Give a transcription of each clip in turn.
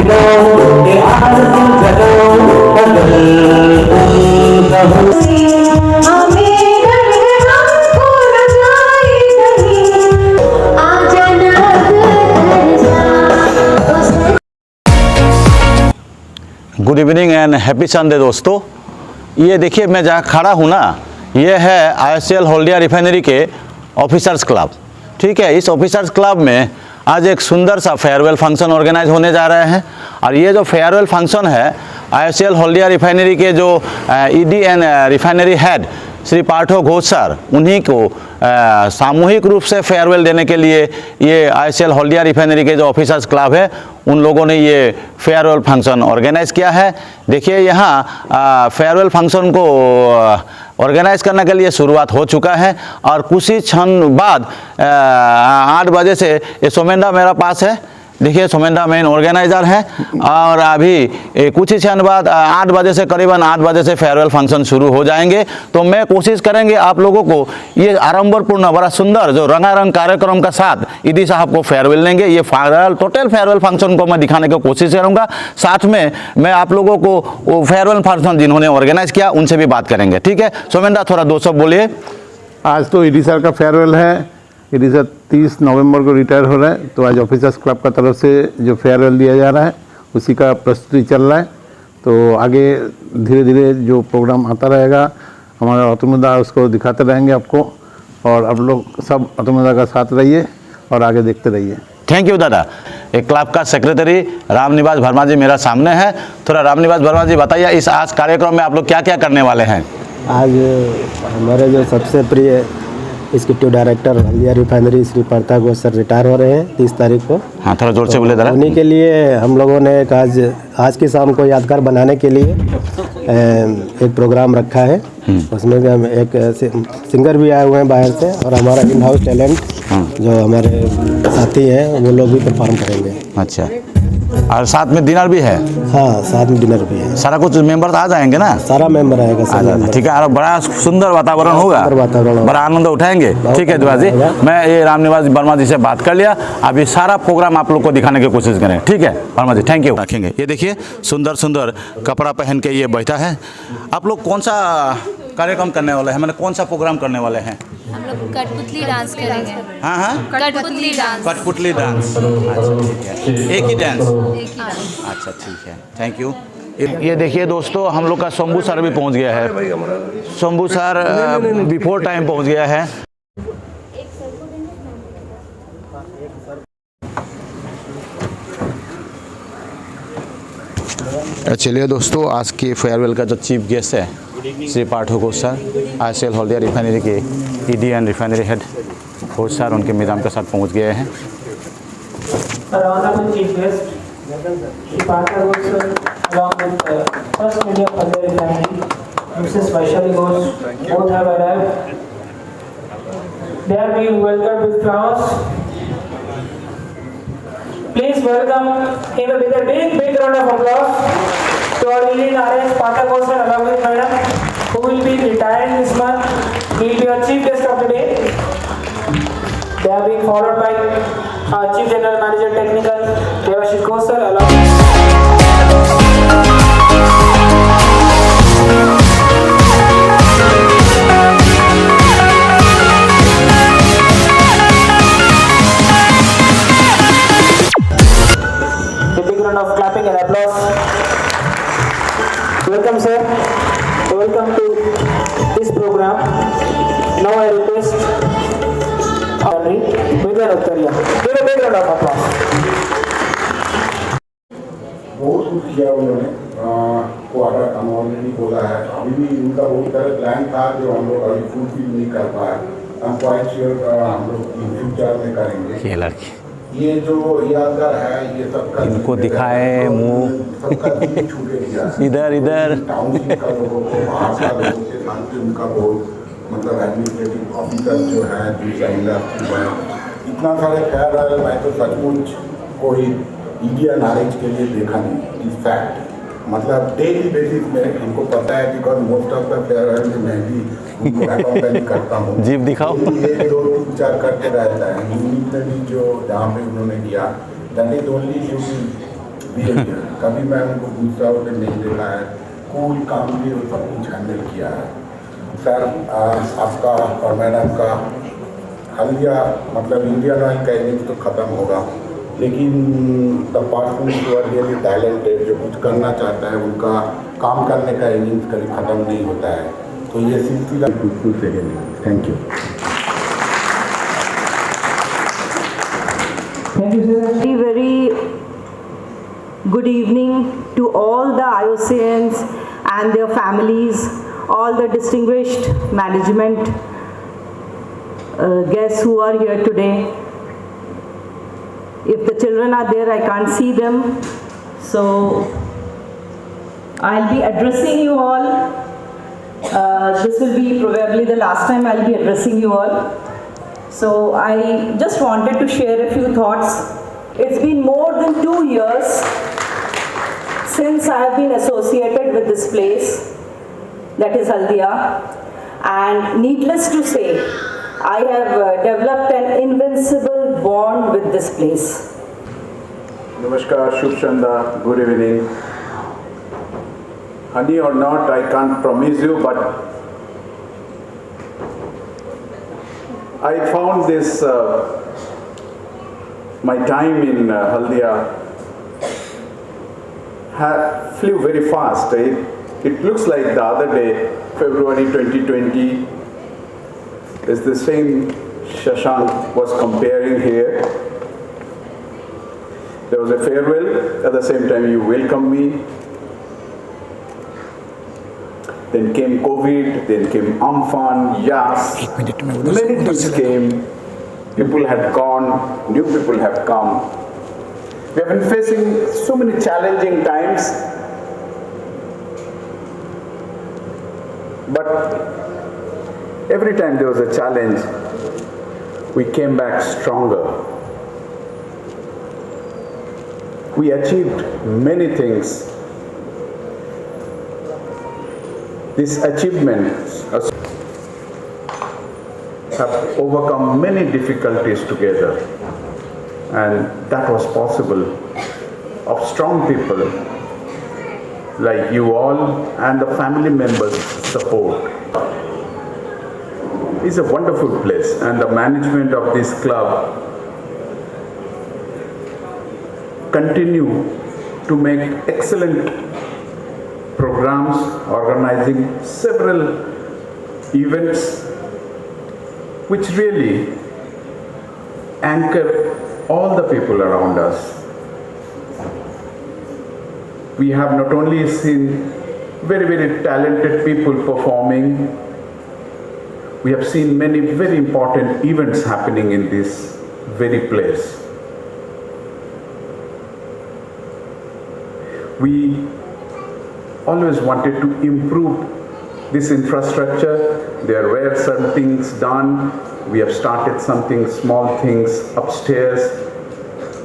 Good evening and happy Sunday दोस्तों। ये देखिए मैं जहाँ खड़ा हूँ ना, ये है IOCL हल्दिया रिफाइनरी के ऑफिसर्स क्लब। ठीक है, इस ऑफिसर्स क्लब में आज एक सुंदर सा फेयरवेल फंक्शन ऑर्गेनाइज होने जा रहे हैं। और ये जो फेयरवेल फंक्शन है IOCL हल्दिया रिफाइनरी के जो ED and refinery head Shri Partho Ghosh sir, उन्हीं को सामूहिक रूप से फेयरवेल देने के लिए ये IOCL हल्दिया रिफाइनरी के जो ऑफिसर्स क्लब है उन लोगों ने ये फेयरवेल फंक्शन ऑर्गेनाइज किया है। देखिए यहाँ फेयरवेल फंक्शन को ऑर्गेनाइज करने के लिए शुरुआत हो चुका है और कुछ ही क्षण बाद 8 बजे से ये सोमेंदा मेरा पास है। देखिए सोमेंदा मेन ऑर्गेनाइजर है और अभी कुछ ही क्षण बाद 8 बजे से करीबन 8 बजे से फेयरवेल फंक्शन शुरू हो जाएंगे। तो मैं कोशिश करेंगे आप लोगों को ये आडंबरपूर्ण बड़ा सुंदर जो रंगारंग कार्यक्रम का साथ ईडी साहब को फेयरवेल लेंगे, ये टोटल फेयरवेल फंक्शन को मैं दिखाने की कोशिश करूँगा। साथ में मैं आप लोगों को वो फेयरवेल फंक्शन जिन्होंने ऑर्गेनाइज किया उनसे भी बात करेंगे। ठीक है सोमेंदा, थोड़ा 2 शब्द बोलिए। आज तो ईडी सर का फेयरवेल है। ईडी सर 30 नवंबर को रिटायर हो रहा है, तो आज ऑफिसर्स क्लब का तरफ से जो फेयरवेल दिया जा रहा है उसी का प्रस्तुति चल रहा है। तो आगे धीरे धीरे जो प्रोग्राम आता रहेगा हमारा अतुमुदा उसको दिखाते रहेंगे आपको, और आप लोग सब अतुमुदा का साथ रहिए और आगे देखते रहिए। थैंक यू दादा। एक क्लब का सेक्रेटरी रामनिवास वर्मा जी मेरा सामने है। थोड़ा रामनिवास वर्मा जी बताइए इस आज कार्यक्रम में आप लोग क्या क्या करने वाले हैं। आज हमारे जो सबसे प्रिय executive director Haldia refinery Shri Partho Ghosh sir retire हो रहे हैं 30 तारीख को। हाँ थोड़ा जोर से बोले जरा। उन्हीं के लिए हम लोगों ने आज की शाम को यादगार बनाने के लिए एक प्रोग्राम रखा है। उसमें भी हम एक सिंगर भी आए हुए हैं बाहर से, और हमारा इन हाउस टैलेंट जो हमारे साथी हैं वो लोग भी परफॉर्म करेंगे। अच्छा, और साथ में डिनर भी है। हाँ साथ में डिनर भी है। सारा कुछ मेंबर आ जाएंगे ना? सारा मेंबर आएगा। ठीक है, और बड़ा सुंदर वातावरण होगा, बड़ा आनंद उठाएंगे। ठीक है दिवा जी, मैं ये रामनिवास वर्मा जी से बात कर लिया। अभी सारा प्रोग्राम आप लोग को दिखाने की कोशिश करें। ठीक है वर्मा जी, थैंक यू। रखेंगे। ये देखिए सुंदर सुंदर कपड़ा पहन के ये बैठा है। आप लोग कौन सा कार्यक्रम करने वाले हैं, मतलब कौन सा प्रोग्राम करने वाले हैं? हम लोग कठपुतली डांस करेंगे। हाँ हाँ, कठपुतली डांस। कठपुतली डांस। अच्छा ठीक है, एक ही डांस। अच्छा ठीक है, थैंक यू। ये देखिए दोस्तों, हम लोग का शंभू सर भी पहुंच गया है। शंभू सर बिफोर टाइम पहुंच गया है। चलिए दोस्तों, आज के फेयरवेल का जो चीफ गेस्ट है Shri Partho Ghosh sir, IOCL Haldia refinery के ED and refinery head Ghosh sir उनके मेदाम के साथ पहुंच गए हैं। Please welcome him with a big round of applause to our leading RS Paर्थो Ghosh sir along with madam, who will be retiring this month. He will be our chief guest of the day. They are being followed by our Chief General Manager Technical Devashish Ghosh sir along with of clapping and applause. Welcome sir, welcome to this program. Now I request Vidya Uttaria. Give a big round of applause. बहुत कुछ किया उन्होंने, quarter हम already बोला है। अभी भी उनका बहुत सारा प्लान था जो हम लोग अभी फुलफिल नहीं कर पाए। हम क्वाइट श्योर हम लोग इन फ्यूचर में करेंगे। ये लड़की ये जो यादगार है ये सबका इनको दिखाए मुंह इधर इधर टाउनशिप का लोगों को, बाहर का लोगों के साथ उनका बहुत मतलब एडमिनिस्ट्रेटिव ऑफिसर जो है इतना सारे फेयरवेल मैं तो सचमुच कोई इंडिया नॉलेज के लिए देखा नहीं। इस फैक्ट मतलब डेली बेसिस में हमको पता है because most of the farewell में मैं भी उनको अकॉम्पनी करता हूँ। जीप दिखाओ। 1 2 3 4 करते रहता है। यूनिक में भी जो जहाँ पे उन्होंने किया that is only due to behaviour, कभी मैं उनको गुस्सा होते नहीं देखा है, कूल काम भी सब कुछ हैंडल किया है। सर आपका और मैडम का हल्दिया मतलब इंडियन ऑयल का इनिंग तो ख़त्म होगा, लेकिन द पर्सन जो आर रियली टैलेंटेड, जो कुछ करना चाहता है, उनका काम करने का इनिंग्स कभी ख़त्म नहीं होता है। तो ये सिलसिला बिल्कुल सही है। Thank you. Thank you, sir. Very good evening to all the IOCNs and their families, all the distinguished management guests who are here today. If the children are there, I can't see them, so I'll be addressing you all. This will be probably the last time I'll be addressing you all. So I just wanted to share a few thoughts. It's been more than 2 years since I have been associated with this place, that is Haldia, and needless to say, I have developed an invincible bond with this place. Namaskar, Shubh Chanda, good evening. Honey or not, I can't promise you, but I found this, my time in Haldia flew very fast. It looks like the other day, February 2020, is the same Shashank was comparing here. There was a farewell, at the same time you welcomed me. Then came COVID, then came Amphan, Yas. Many things came, people had gone, new people have come. We have been facing so many challenging times, but every time there was a challenge, we came back stronger. We achieved many things. These achievements have overcome many difficulties together, and that was possible of strong people like you all and the family members' support. It's a wonderful place, and the management of this club continue to make excellent programs, organizing several events which really anchor all the people around us. We have not only seen very, very talented people performing, we have seen many very important events happening in this very place. We always wanted to improve this infrastructure. There were certain things done. We have started something, small things upstairs.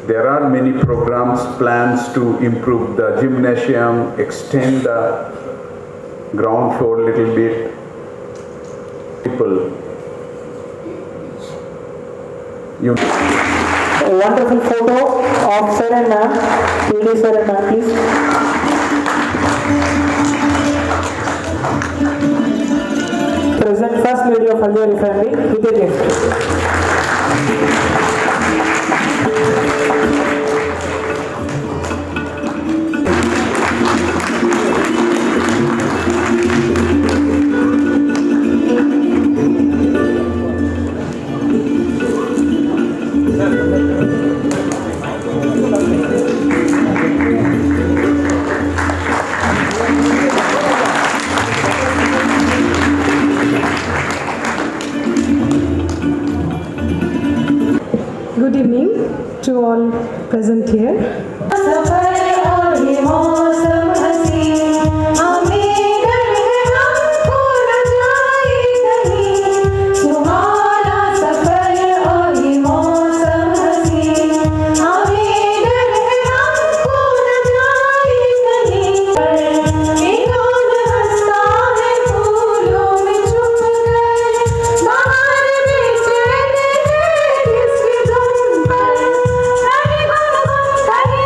There are many programs, plans to improve the gymnasium, extend the ground floor a little bit. People, A wonderful photo of sir and ma'am. PD sir and ma'am, please. Present First Lady of Haldia Refinery with a gift. Good evening to all present here. Kali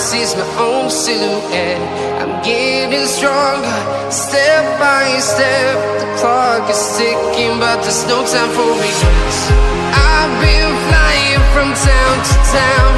sees my own silhouette. I'm getting stronger, step by step. The clock is ticking, but there's no time for regrets. I've been flying from town to town,